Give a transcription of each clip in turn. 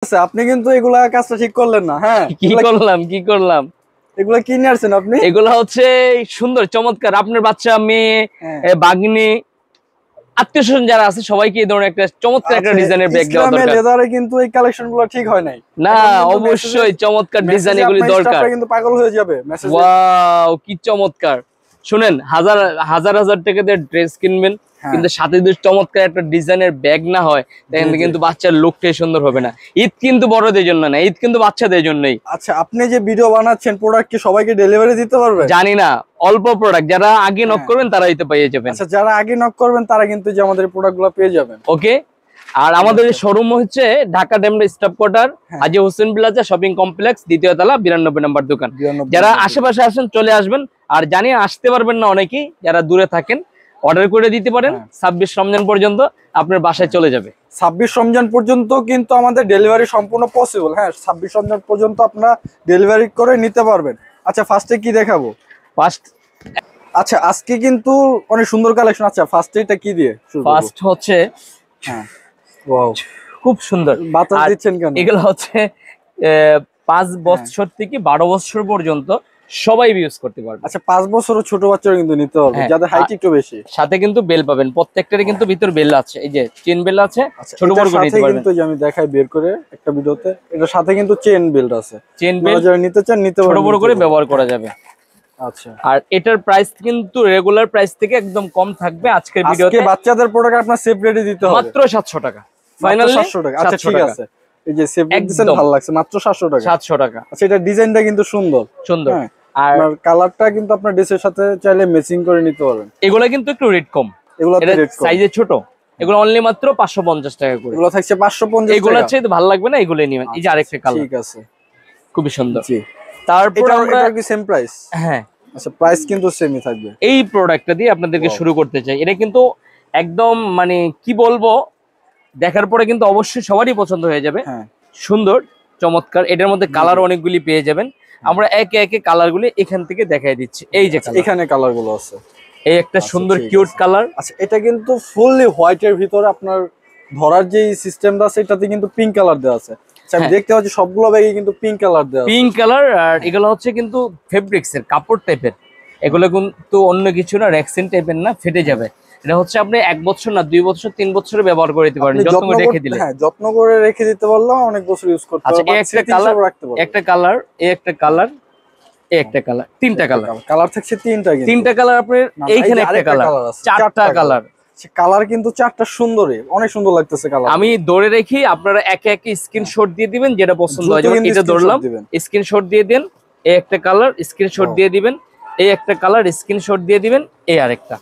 আচ্ছা, আপনি কিন্তু এগুলা কাজটা ঠিক করলেন না। হ্যাঁ, কি করলাম এগুলা কি নিয়ে আসছেন আপনি? এগুলা হচ্ছে সুন্দর চমৎকার আপনার বাচ্চা মেয়ে হ্যাঁ। বাগ্নি আত্মীয় স্বজন যারা আছে সবাইকে এই ধরনের একটা চমৎকার একটা ডিজাইনের ব্যাগ দেওয়া ইসলামে দরকার। লেদারে কিন্তু এই কালেকশন গুলো ঠিক হয় নাই। না অবশ্যই চমৎকার ডিজাইন এগুলি দরকার। কিন্তু পাগল হয়ে যাবে মেসেজে। ওয়াও কি চমৎকার। শুনেন হাজার হাজার হাজার টাকা দিয়ে ড্রেস কিনবেন কিন্তু সাথে যদি চমৎকার একটা ডিজাইনের ব্যাগ না হয় তাহলে কিন্তু বাচ্চার লুকটাই সুন্দর হবে না। ঈদ কিন্তু বড়দের জন্য না, ঈদ কিন্তু বাচ্চাদের জন্যই। আচ্ছা, আপনি যে ভিডিও বানাচ্ছেন প্রোডাক্ট কি সবাইকে ডেলিভারি দিতে পারবেন? জানি না, অল্প প্রোডাক্ট যারা আগে নক করবেন তারাই তো পেয়ে যাবেন। আচ্ছা, যারা আগে নক করবেন তারা কিন্তু যে আমাদের প্রোডাক্টগুলো পেয়ে যাবেন। ওকে। আর আমাদের শোরুম হচ্ছে ঢাকা ডেমরা স্টাফ কোয়ার্টার, হাজী হোসেন প্লাজা শপিং কমপ্লেক্স, দ্বিতীয় তলা, 92 নম্বর দোকান। যারা আশেপাশে আসেন চলে আসবেন। আর জানি আসতে পারবেন না অনেকেই, যারা দূরে থাকেন অর্ডার করে দিতে পারেন। 26 রমজান পর্যন্ত আপনার বাসায় চলে যাবে। 26 রমজান পর্যন্ত কিন্তু আমাদের ডেলিভারি সম্পূর্ণ পসিবল। হ্যাঁ, 26 রমজান পর্যন্ত আপনারা ডেলিভারি করে নিতে পারবেন। আচ্ছা, ফার্স্টে কি দেখাবো? আচ্ছা, আজকে কিন্তু অনেক সুন্দর কালেকশন। আচ্ছা, ফার্স্টে এটা কি দিয়ে শুরু করব? ফার্স্ট হচ্ছে হ্যাঁ, ওয়াও খুব সুন্দর। বাতাস দিচ্ছেন কেন? এগুলো হচ্ছে 5 বছর থেকে 12 বছর পর্যন্ত সবাই ইউজ করতে পারবে। আচ্ছা, 5 বছরের ছোট বাচ্চারা কিন্তু নিতে পারবে, যাদের হাইট একটু বেশি। সাথে কিন্তু বেল পাবেন, প্রত্যেকটারই কিন্তু ভিতর বেল আছে। এই যে চেন বেল আছে, ছোট বড় করে নিতে পারবেন। কিন্তু আমি দেখাই বের করে একটা ভিডিওতে, এটার সাথে কিন্তু চেন বেল্ট আছে। চেন বেল যারা নিতে চান নিতে পারবেন, ছোট বড় করে ব্যবহার করা যাবে। আচ্ছা, আর এটার প্রাইস কিন্তু রেগুলার প্রাইস থেকে একদম কম থাকবে। আজকের ভিডিওতে আজকে বাচ্চাদের প্রোডাক্ট আপনার সেপারেটলি দিতে হবে মাত্র 700 টাকা। ফাইনালি 700 টাকা। আচ্ছা, ঠিক আছে। এই যে সেপারেট দিবেন, ভালো লাগছে, মাত্র 700 টাকা। 700 টাকা। আচ্ছা, এটা ডিজাইনটা কিন্তু সুন্দর। আর কালারটা কিন্তু আপনার ড্রেসের সাথে চাইলে ম্যাচিং করে নিতে পারবেন। এগুলা কিন্তু একটু রেট কম, এগুলো রেট কম, সাইজে ছোট। এগুলো অনলি মাত্র 550 টাকা করে। এগুলো থাকছে 550 টাকা। এগুলো হচ্ছে ভালো লাগবে না, এগুলো নেবেন। এই যে আরেকটা কালার, ঠিক আছে, খুবই সুন্দর। জি, তারপর আমরা এটা কি সেম প্রাইস? হ্যাঁ, আচ্ছা, প্রাইস কিন্তু সেমই থাকবে। এই প্রোডাক্টটা দিয়ে আপনাদেরকে শুরু করতে চাই। এটা কিন্তু একদম মানে কি বলবো, দেখার পরে কিন্তু অবশ্যই সবারই পছন্দ হয়ে যাবে। সুন্দর চমৎকার। এটার মধ্যে কালার অনেকগুলি পেয়ে যাবেন। আমরা একে একে কালারগুলি এখান থেকে দেখাই দিচ্ছি। এই যে এখানে কালারগুলো আছে, এই একটা সুন্দর কিউট কালার। আচ্ছা, এটা কিন্তু ফুললি হোয়াইটের ভিতরে আপনার ধরার যে সিস্টেমটা আছে এটাতে কিন্তু পিঙ্ক কালার দেওয়া আছে। আমি দেখতে পাচ্ছি সবগুলো ব্যাগে কিন্তু পিঙ্ক কালার দেওয়া আছে। Pink colour. আর এগুলো হচ্ছে কিন্তু ফেব্রিক্স এর কাপড় টাইপের। এগুলো কিন্তু অন্য কিছু না, রেক্সিন টাইপের না, ফেটে যাবে। এটা হচ্ছে আপনি 1 বছর না 2 বছর 3 বছরে ব্যবহার করে দিতে পারেন, যত্ন করে রেখে দিলে। হ্যাঁ, যত্ন করে রেখে দিতে পারলে অনেক বছর ইউজ করতে পারবেন। আচ্ছা, এই একটা কালার, একটা কালার, এই একটা কালার, এই একটা কালার, তিনটা কালার। কালার থাকছে তিনটা, কিন্তু তিনটা কালার। আপনার এইখানে একটা কালার, 4টা কালার। কালার কিন্তু 4টা সুন্দরই, অনেক সুন্দর লাগতেছে কালার। আমি ধরে রেখি, আপনারা একে একে স্ক্রিনশট দিয়ে দিবেন যেটা পছন্দ হয়। যেমন এটা ধরলাম, স্ক্রিনশট দিয়ে দেন। এই একটা কালার, স্ক্রিনশট দিয়ে দিবেন। এই একটা কালার, স্ক্রিনশট দিয়ে দিবেন। এই আরেকটা।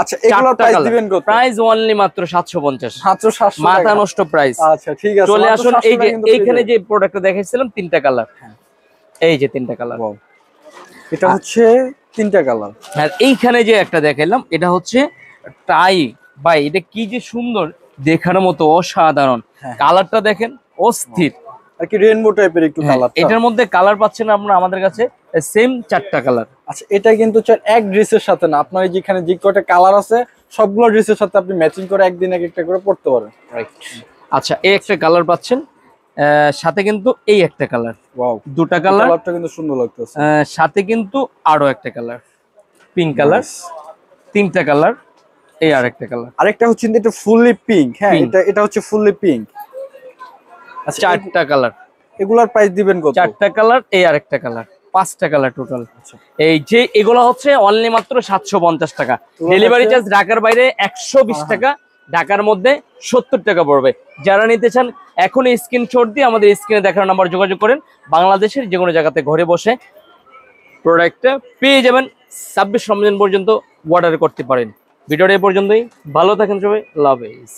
আচ্ছা, এগুলোর প্রাইস দিবেন কত? প্রাইস অনলি মাত্র 750। মাত্র 700 টাকা, মাথা নষ্ট প্রাইস। আচ্ছা, ঠিক আছে, চলে আসুন। এই যে এইখানে যে প্রোডাক্টটা দেখাইছিলাম, 3টা কালার। এই যে 3টা কালার, এটা হচ্ছে 3টা কালার। আর এইখানে যে একটা দেখাইলাম এটা হচ্ছে টাই। ভাই এটা কি যে সুন্দর, দেখার মতো অসাধারণ। কালারটা দেখেন, অস্থির আর কি রেইনবো টাইপের একটু কালার। এটার মধ্যে কালার পাচ্ছেন আপনারা আমাদের কাছে সেম 4টা কালার। আচ্ছা, এটা কিন্তু এক ড্রেসের সাথে না, আপনার যেখানে যে কয়টা কালার আছে সবগুলো ড্রেসের সাথে আপনি ম্যাচিং করে একদিন এক একটা করে পড়তে পারেন। আচ্ছা, এই একটা কালার পাচ্ছেন, সাথে কিন্তু এই একটা কালার। ওয়াও, 2টা কালার। কালারটা কিন্তু সুন্দর লাগতেছে। সাথে কিন্তু আরো একটা কালার, পিঙ্ক কালার। 3টা কালার। এই আরেকটা কালার, আরেকটা হচ্ছে এটা ফুললি পিঙ্ক। হ্যাঁ, এটা হচ্ছে ফুললি পিঙ্ক। আচ্ছা, 4টা কালার। এগুলার প্রাইস দিবেন কত? 4টা কালার, এই আরেকটা কালার, 5টা কালার টোটাল। এই যে এগুলো হচ্ছে অনলি মাত্র 750 টাকা। ডেলিভারি চার্জ ঢাকার বাইরে 120 টাকা, ঢাকার মধ্যে 70 টাকা পড়বে। যারা নিতে চান এখনই স্ক্রিনশট দিয়ে আমাদের স্ক্রিনে দেখানো নাম্বার যোগাযোগ করেন। বাংলাদেশের যে কোনো জায়গাতে ঘরে বসে প্রোডাক্টটা পেয়ে যাবেন। 26 রমজান পর্যন্ত অর্ডার করতে পারেন। ভিডিওটা এই পর্যন্তই। ভালো থাকেন সবাই, লাভ ইজ।